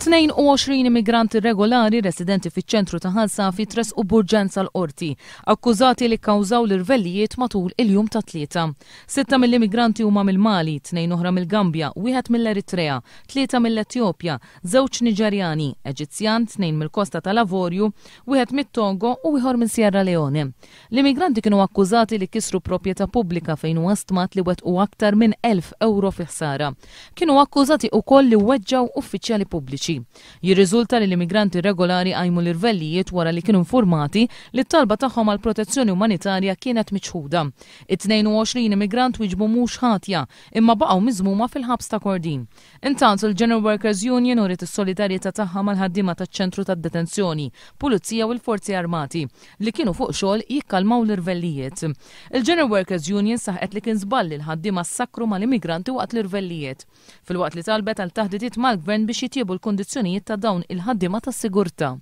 22 immigranti regolari residenti fiċ-ċentru ta' Ħalsafi tresqu b'urġenza l-qorti, akkużati li kkawżaw l-irvellijiet matul il-jum ta' tlieta. 6 mill-immigranti huma mill-Mali, 2 oħra mill-Gambja, 1 mill-Eritrea, 3 mill-Etjopja, 2 Niġerjani, Eġizzjan, 2 mill-Kosta tal-Lavorju, 1 mit-Togo u ieħor minn Sierra Leone. L-immigranti kienu akkużati li kisru proprjetà pubblika fejn huwa stmat li wettqu aktar minn 1000 euro fi ħsara. Kienu akkużati wkoll li weġġaw uffiċjali pubbliċi. Jirriżulta li l-immigranti regolari għajmu l-irvellijiet wara li kienu informati li t-talba tagħhom għal protezzjoni umanitarja kienet miċħuda. It-22 immigrant wieġbu mhux ħatja imma baqgħu miżmuma fil-ħabs ta' Kordin. Intant il-General Workers Union urid is-solidarjetà tagħha mal-ħaddiema taċ-ċentru tad-detenzjoni, pulizija u l-forzi armati li kienu fuq xogħol jikkalmaw l-irvellijiet. Il-General Workers Union saħqet li kien żball li l-ħaddiema ssakru mal-immigranti waqt l-irvellijiet. Fil-waqt li talbet għal taħdidiet mal-gvern biex jitjiebu l-kondizzjonijiet ta' dawn il-ħaddiema tas-sigurtà.